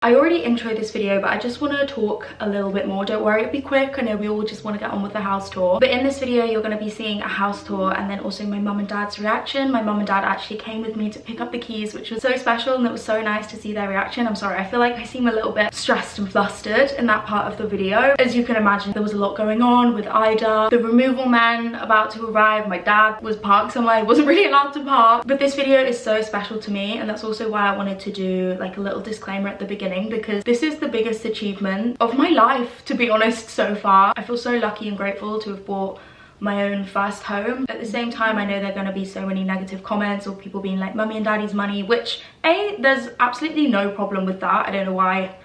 I already introed this video, but I just want to talk a little bit more. Don't worry, it'll be quick. I know we all just want to get on with the house tour. But in this video, you're going to be seeing a house tour and then also my mum and dad's reaction. My mum and dad actually came with me to pick up the keys, which was so special, and it was so nice to see their reaction. I'm sorry, I feel like I seem a little bit stressed and flustered in that part of the video. As you can imagine, there was a lot going on with Ida, the removal men about to arrive. My dad was parked somewhere, he wasn't really allowed to park. But this video is so special to me, and that's also why I wanted to do like a little disclaimer at the beginning, because this is the biggest achievement of my life, to be honest, so far. I feel so lucky and grateful to have bought my own first home. At the same time, I know there are going to be so many negative comments or people being like mummy and daddy's money, which there's absolutely no problem with that. I don't know why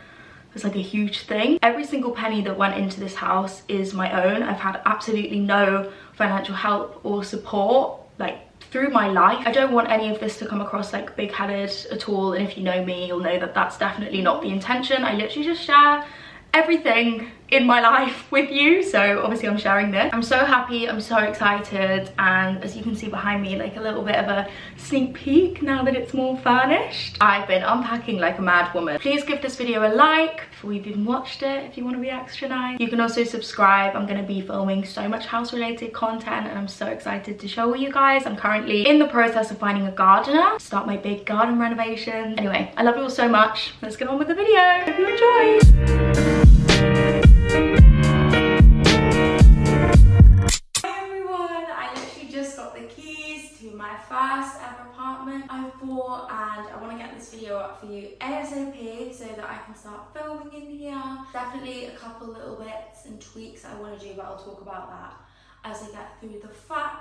it's like a huge thing. Every single penny that went into this house is my own. I've had absolutely no financial help or support like through my life. I don't want any of this to come across like big-headed at all, and if you know me, you'll know that that's definitely not the intention. I literally just share everything in my life with you, so obviously I'm sharing this. I'm so happy, I'm so excited, and as you can see behind me, like a little bit of a sneak peek now that it's more furnished. I've been unpacking like a mad woman. Please give this video a like before you've even watched it if you want to be extra nice. You can also subscribe. I'm going to be filming so much house related content and I'm so excited to show you guys. I'm currently in the process of finding a gardener to start my big garden renovation. Anyway, I love you all so much. Let's get on with the video. Hope you enjoy. My first ever apartment I've bought, and I want to get this video up for you ASAP so that I can start filming in here. Definitely a couple little bits and tweaks I want to do, but I'll talk about that as I get through the flat.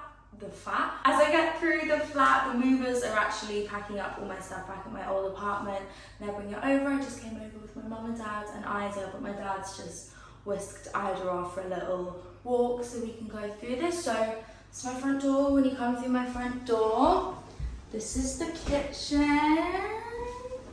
As I get through the flat, the movers are actually packing up all my stuff back at my old apartment. They're bringing it over. I just came over with my mum and dad and Ida, but my dad's just whisked Ida off for a little walk so we can go through this. So it's my front door. When you come through my front door, this is the kitchen.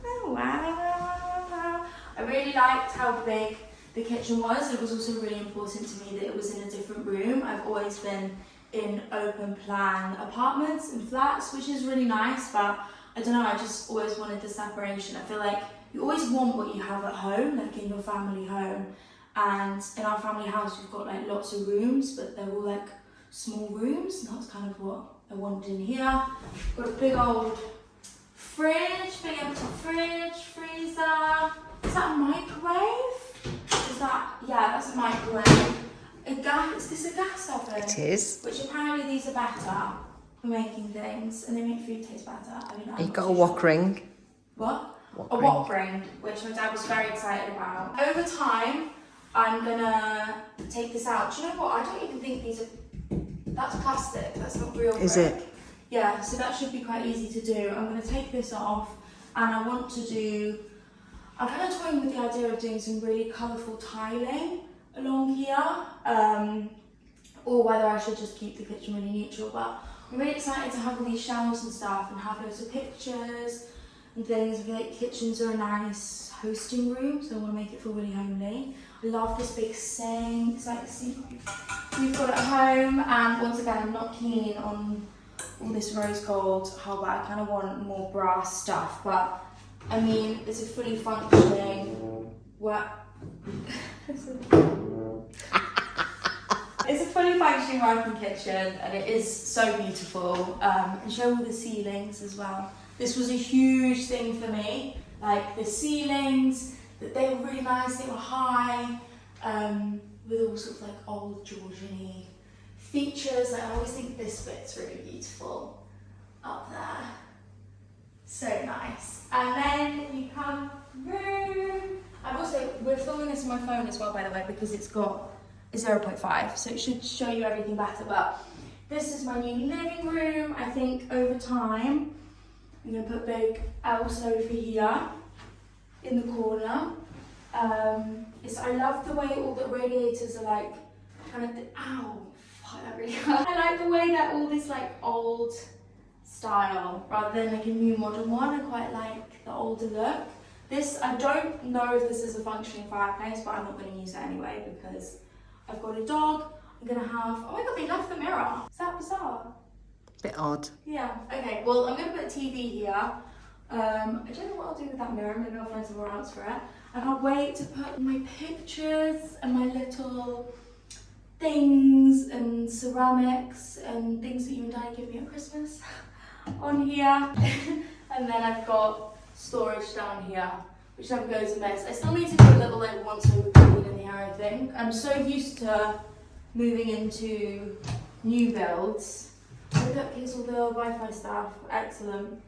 Oh, wow. I really liked how big the kitchen was. It was also really important to me that it was in a different room. I've always been in open plan apartments and flats, which is really nice, but I don't know, I just always wanted the separation. I feel like you always want what you have at home, like in your family home. And in our family house, we've got like lots of rooms, but they're all like small rooms, and that's kind of what I wanted in here. Got a big old fridge, big empty fridge, freezer. Is that a microwave? Is that, yeah, that's a microwave. A gas, is this a gas oven? It is. Which apparently these are better for making things, and they make food taste better. I mean, You got a wok ring. What? Wok a ring. wok ring, which my dad was very excited about. Over time, I'm gonna take this out. Do you know what? I don't even think these are, that's plastic, that's not real brick. Is it? Yeah, so that should be quite easy to do. I'm going to take this off, and I want to do, I'm kind of toying with the idea of doing some really colourful tiling along here, or whether I should just keep the kitchen really neutral, but I'm really excited to have all these shelves and stuff and have loads of pictures and things. I feel like kitchens are a nice hosting room, so I want to make it feel really homely. I love this big sink. It's like the sink we've got at home, and once again, I'm not keen on all this rose gold hardware. I kind of want more brass stuff, but I mean, it's a fully functioning it's a fully functioning working kitchen, and it is so beautiful. And show all the ceilings as well. This was a huge thing for me, like the ceilings, that they were really nice, they were high, with all sorts of like old Georgian-y features. Like, I always think this bit's really beautiful up there. So nice. And then you come through. We're filming this on my phone as well, by the way, because it's got a 0.5, so it should show you everything better. But this is my new living room. I think over time, I'm gonna put a big L sofa here in the corner. I love the way all the radiators are like kind of ow, fuck, that really hurt. I like the way they're all this like old style rather than like a new modern one. I quite like the older look. This, I don't know if this is a functioning fireplace, but I'm not going to use it anyway because I've got a dog. I'm going to have, oh my god, they left the mirror. Is that bizarre? Bit odd. Yeah, okay, well, I'm going to put a TV here. I don't know what I'll do with that mirror. Maybe I'll find somewhere else for it. I can't wait to put my pictures and my little things and ceramics and things that you and Daddy give me at Christmas on here. And then I've got storage down here, which never goes amiss. I still need to do a little like once over clean in here, I think. I'm so used to moving into new builds. Oh, look, here's all the Wi-Fi stuff. Excellent.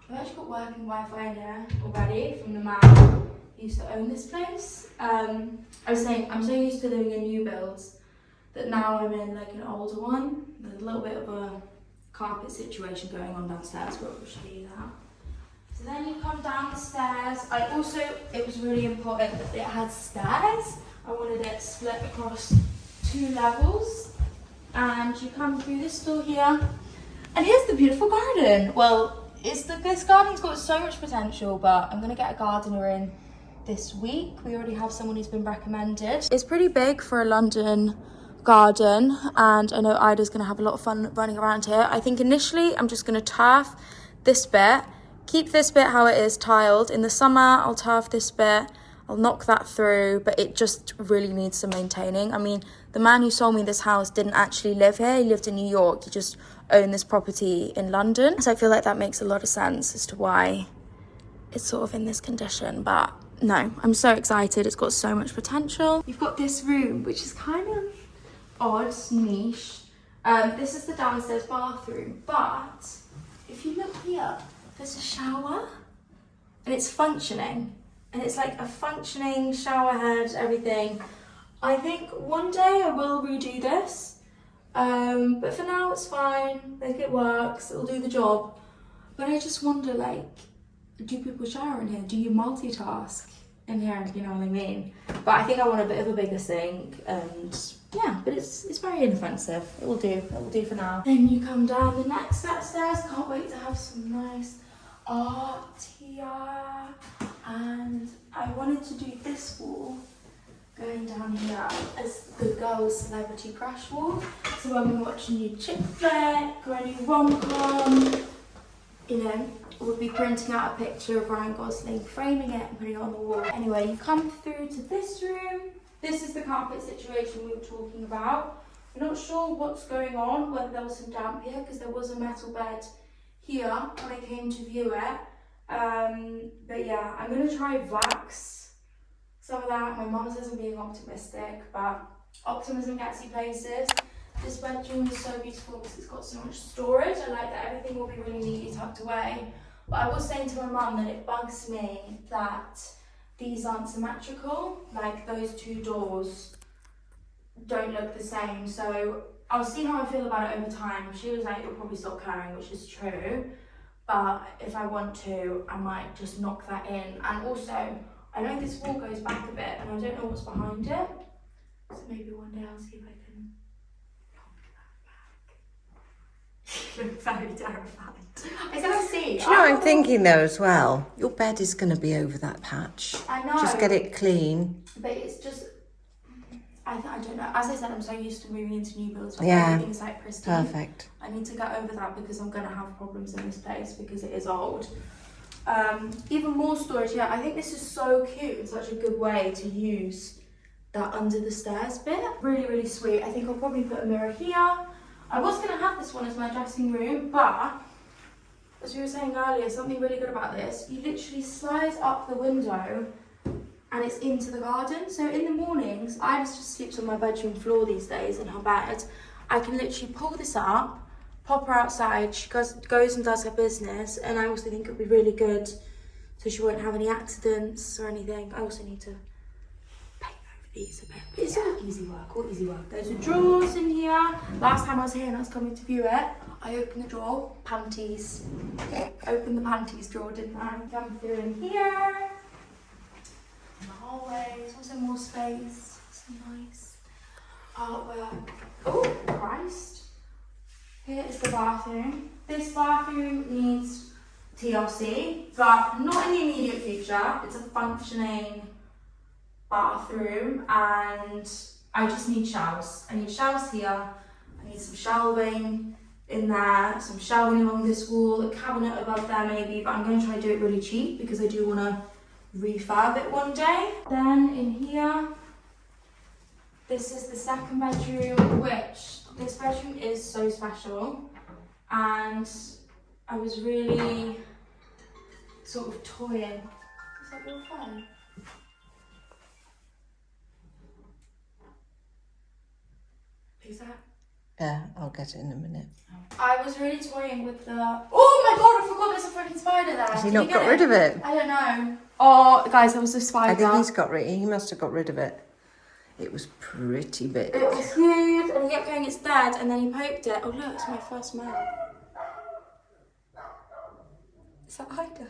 I've actually got working Wi-Fi in here already from the man who used to own this place. I was saying, I'm so used to living in new builds that now I'm in like an older one. There's a little bit of a carpet situation going on downstairs, but we'll show you that. So then you come down the stairs. It was really important that it had stairs. I wanted it split across 2 levels. And you come through this door here. And here's the beautiful garden. Well, this garden's got so much potential, but I'm gonna get a gardener in this week. We already have someone who's been recommended. It's pretty big for a London garden, and I know Ida's gonna have a lot of fun running around here. I think initially I'm just gonna turf this bit, keep this bit how it is tiled. In the summer, I'll turf this bit, I'll knock that through, but it just really needs some maintaining. I mean, the man who sold me this house didn't actually live here, he lived in New York. He just owned this property in London. So I feel like that makes a lot of sense as to why it's sort of in this condition. But no, I'm so excited. It's got so much potential. You've got this room, which is kind of odd, niche. This is the downstairs bathroom, but if you look here, there's a shower and it's functioning. And it's like a functioning shower head, everything. I think one day I will redo this. But for now it's fine, like it works, it'll do the job. But I just wonder, like, do people shower in here? Do you multitask in here, you know what I mean? But I think I want a bit of a bigger sink, and yeah, but it's very inoffensive. It will do for now. Then you come down the next set of stairs. Can't wait to have some nice art here. And I wanted to do this wall going down here as the girls' celebrity crush wall. So when we watch a new chick flick or a new rom-com, you know, we'll be printing out a picture of Ryan Gosling, framing it and putting it on the wall. Anyway, you come through to this room. This is the carpet situation we were talking about. I'm not sure what's going on, whether there was some damp here, because there was a metal bed here when I came to view it. But yeah, I'm gonna try wax some of that. My mum says I'm being optimistic, but optimism gets you places. This bedroom is so beautiful because it's got so much storage. I like that everything will be really neatly tucked away. But I was saying to my mum that it bugs me that these aren't symmetrical. Like, those 2 doors don't look the same. So I'll see how I feel about it over time. She was like, it'll probably stop caring, which is true. But if I want to, I might just knock that in. And also, I know this wall goes back a bit and I don't know what's behind it. So maybe one day I'll see if I can knock that back. You look very terrified. I said I'll see. Do you know what I'm thinking though as well? Your bed is going to be over that patch. I know. Just get it clean. But it's just, I don't know. As I said, I'm so used to moving into new builds. Yeah. Everything's like pristine. Perfect. I need to get over that because I'm going to have problems in this place because it is old. Even more storage here. I think this is so cute. It's such a good way to use that under the stairs bit. Really, really sweet. I think I'll probably put a mirror here. I was going to have this one as my dressing room, but as we were saying earlier, something really good about this, you literally slide up the window and it's into the garden. So in the mornings, Iris just sleeps on my bedroom floor these days in her bed. I can literally pull this up, pop her outside, she goes and does her business, and I also think it would be really good so she won't have any accidents or anything. I also need to paint over these a bit. But it's all easy work, There's a drawers in here. Last time I was here and I was coming to view it, I opened the drawer, panties. Opened the panties drawer, didn't I? Come through in here. In the hallway, there's also more space. Some nice artwork. Oh, Christ. Here is the bathroom. This bathroom needs TLC, but not in the immediate future. It's a functioning bathroom and I just need showers. I need showers here. I need some shelving. in there, some shelving along this wall, a cabinet above there maybe, but I'm going to try to do it really cheap because I do want to refurb it one day. Then in here, this is the second bedroom, which this bedroom is so special, and I was really sort of toying. Is that your phone? Is that? Yeah, I'll get it in a minute. I was really toying with the... Oh my god, I forgot there's a freaking spider there. Has he not got rid of it? I don't know. Oh, guys, there was a spider. I think he's got rid. He must have got rid of it. It was pretty big. It was huge, and he kept going, it's dead, and then he poked it. Oh look, it's my first male. Is that Ida?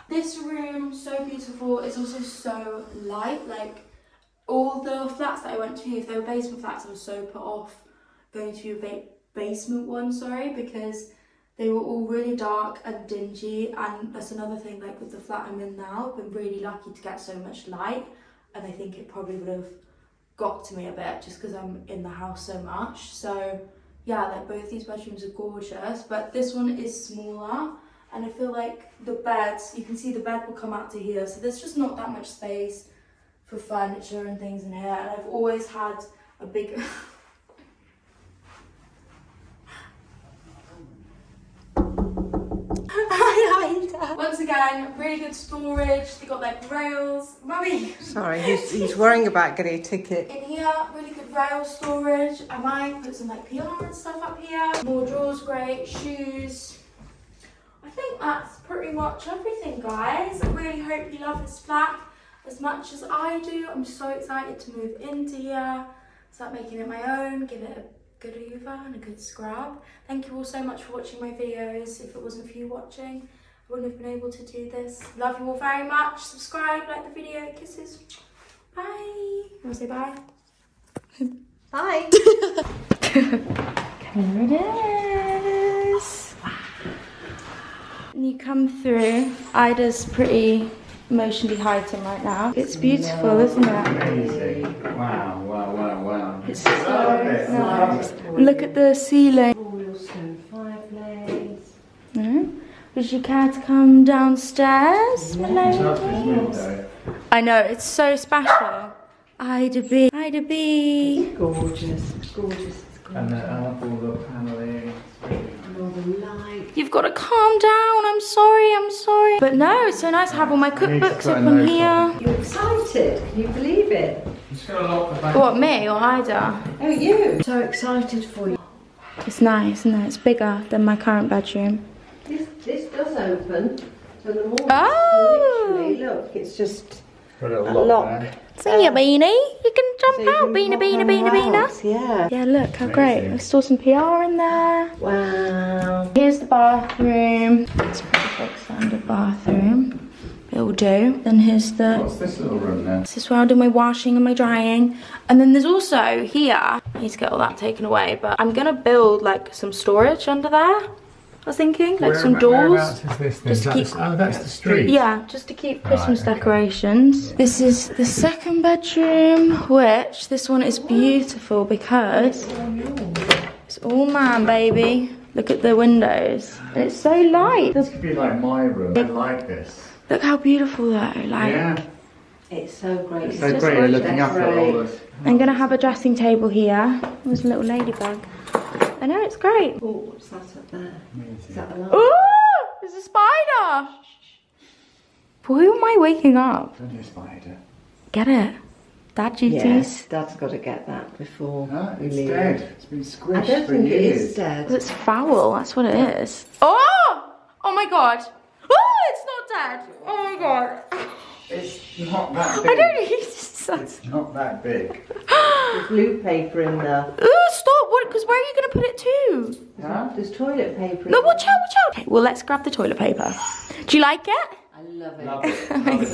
This room, so beautiful. It's also so light. Like, all the flats that I went to, if they were basement flats, I was so put off going to a basement one, because they were all really dark and dingy. And that's another thing, like with the flat I'm in now, I've been really lucky to get so much light, and I think it probably would have got to me a bit just because I'm in the house so much. So yeah, like both these bedrooms are gorgeous, but this one is smaller, and I feel like the beds, you can see the bed will come out to here, so there's just not that much space for furniture and things in here. And I've always had a big once again, really good storage. They got like rails. Mummy! Sorry, he's worrying about getting a ticket. In here, really good rail storage. I might put some like PR and stuff up here. More drawers, great. Shoes. I think that's pretty much everything, guys. I really hope you love this flat as much as I do. I'm so excited to move into here, start making it my own, give it a good hoover and a good scrub. Thank you all so much for watching my videos. If it wasn't for you watching, I wouldn't have been able to do this. Love you all very much. Subscribe, like the video, kisses. Bye. You want to say bye? Bye. Here it is. And you come through. Ida's pretty emotionally heightened right now. It's beautiful, isn't it? Amazing. Wow, wow, wow, wow. It's so nice. Look at the ceiling. Stone fireplace. Would you care to come downstairs, my lady? Love this window. I know, it's so special. Ida B. Ida B. Gorgeous, gorgeous. And all the paneling. All the light. You've got to calm down. I'm sorry. But no, it's so nice to have all my cookbooks up on here. You're excited. Can you believe it? I'm just going to lock the back. What, me or Ida? Oh, you. So excited for you. It's nice, isn't it? It's bigger than my current bedroom. This does open. So the more Oh! literally, look, it's just Got a a lock. lock. See ya, Beanie. You can jump So you out, can Beanie. pop out, yeah. Yeah, look how great. Amazing. I saw some PR in there. Wow. Here's the bathroom. It's a pretty big standard bathroom. It'll do. Then here's the... What's this little room there? This is where I'll do my washing and my drying. And then there's also here, I need to get all that taken away, but I'm gonna build like some storage under there. I was thinking, like some doors. Whereabouts is this then? Just to keep- Oh, that's the street. Yeah, just to keep Christmas okay. decorations. This is the second bedroom, which this one is beautiful because it's all man, baby. Look at the windows. And it's so light. This could be like my room. I like this. Look how beautiful though. Like, Yeah. It's so great. It's so great. You're looking up at all this. I'm gonna have a dressing table here. There's a little ladybug. I know, it's great. Oh, what's that up there? Is that a light? Ooh, there's a spider. Why am I waking up? Don't be a spider. Get it? Dad duties. Yes, Dad's got to get that before No, we it's leave. dead. It's been I squished don't for think it years. is dead. Well, it's foul, that's what it is. Oh! Oh my god. Oh, it's not dead. Oh my god. It's not that big. I don't need to... It's not that big. There's blue paper in there. Stop. What? Because where are you going to put it to? Huh? There's toilet paper in No, there. watch out. Okay, well, let's grab the toilet paper. Do you like it? I love it. Love it. Love it.